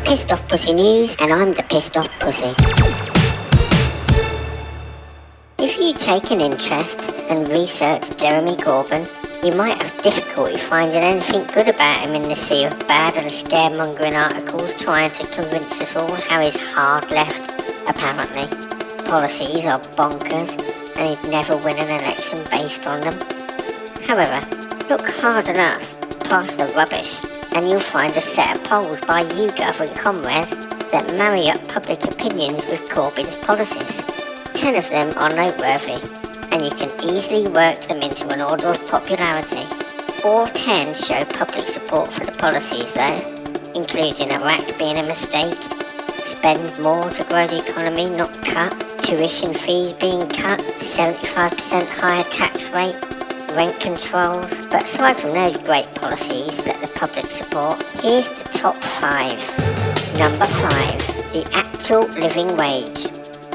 Pissed Off Pussy News, and I'm the Pissed Off Pussy. If you take an interest and research Jeremy Corbyn, you might have difficulty finding anything good about him in the sea of bad and scaremongering articles trying to convince us all how he's hard left, apparently. Policies are bonkers, and he'd never win an election based on them. However, look hard enough past the rubbish, and you'll find a set of polls by YouGov and ComRes that marry up public opinions with Corbyn's policies. 10 of them are noteworthy, and you can easily work them into an order of popularity. All 10 show public support for the policies though, including Iraq being a mistake, spend more to grow the economy, not cut, tuition fees being cut, 75% higher tax rate, rent controls. But aside from those great policies that the public support, here's the top 5. Number 5, the actual living wage.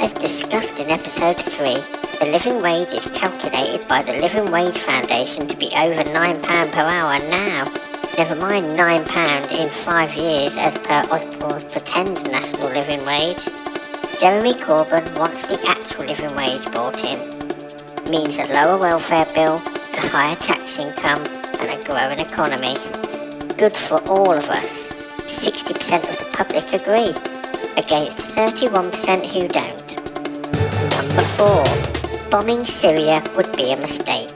As discussed in episode 3, the living wage is calculated by the Living Wage Foundation to be over £9 per hour now. Never mind £9 in 5 years as per Osborne's pretend national living wage. Jeremy Corbyn wants the actual living wage brought in. Means a lower welfare bill, a higher tax income and a growing economy. Good for all of us. 60% of the public agree, against 31% who don't. Number 4. Bombing Syria would be a mistake.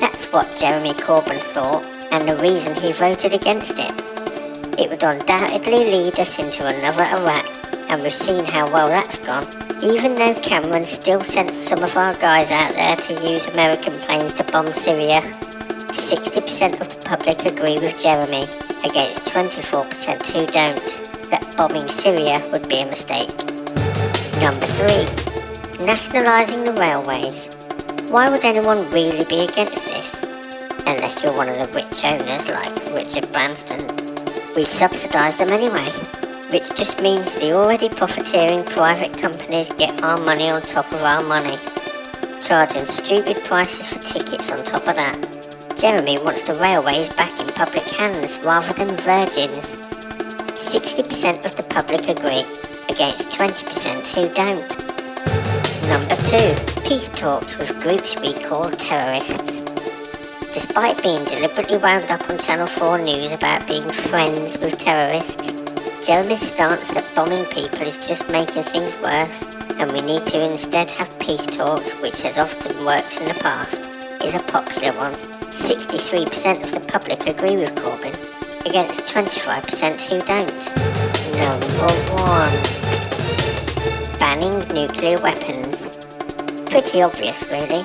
That's what Jeremy Corbyn thought, and the reason he voted against it. It would undoubtedly lead us into another Iraq, and we've seen how well that's gone. Even though Cameron still sent some of our guys out there to use American planes to bomb Syria, 60% of the public agree with Jeremy, against 24% who don't, that bombing Syria would be a mistake. Number 3. Nationalising the railways. Why would anyone really be against this? Unless you're one of the rich owners like Richard Branson. We subsidise them anyway, which just means the already profiteering private companies get our money on top of our money, charging stupid prices for tickets on top of that. Jeremy wants the railways back in public hands rather than Virgin's. 60% of the public agree, against 20% who don't. Number 2. Peace talks with groups we call terrorists. Despite being deliberately wound up on Channel 4 News about being friends with terrorists, Jeremy's stance that bombing people is just making things worse, and we need to instead have peace talks, which has often worked in the past, is a popular one. 63% of the public agree with Corbyn, against 25% who don't. Number 1. Banning nuclear weapons. Pretty obvious really.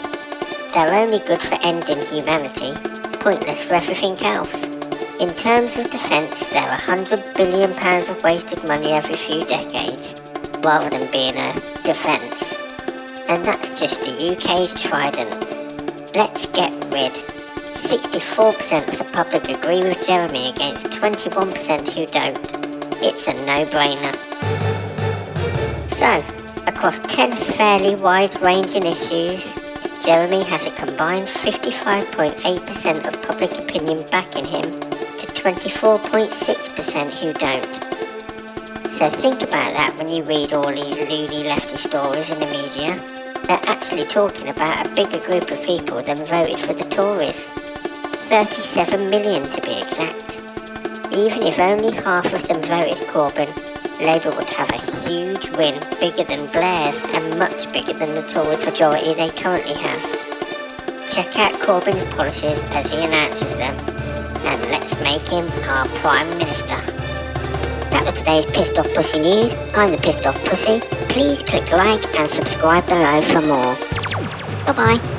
They're only good for ending humanity, pointless for everything else. In terms of defence, they're £100 billion of wasted money every few decades, rather than being a defence. And that's just the UK's trident. Let's get rid. 64% of the public agree with Jeremy against 21% who don't. It's a no-brainer. So, across 10 fairly wide-ranging issues, Jeremy has a combined 55.8% of public opinion backing him to 24.6% who don't. So think about that when you read all these loony lefty stories in the media. They're actually talking about a bigger group of people than voted for the Tories. 37 million to be exact. Even if only half of them voted Corbyn, Labour would have a huge win, bigger than Blair's and much bigger than the Tories' majority they currently have. Check out Corbyn's policies as he announces them, and let's make him our Prime Minister. That was today's Pissed Off Pussy News. I'm the Pissed Off Pussy. Please click like and subscribe below for more. Bye bye.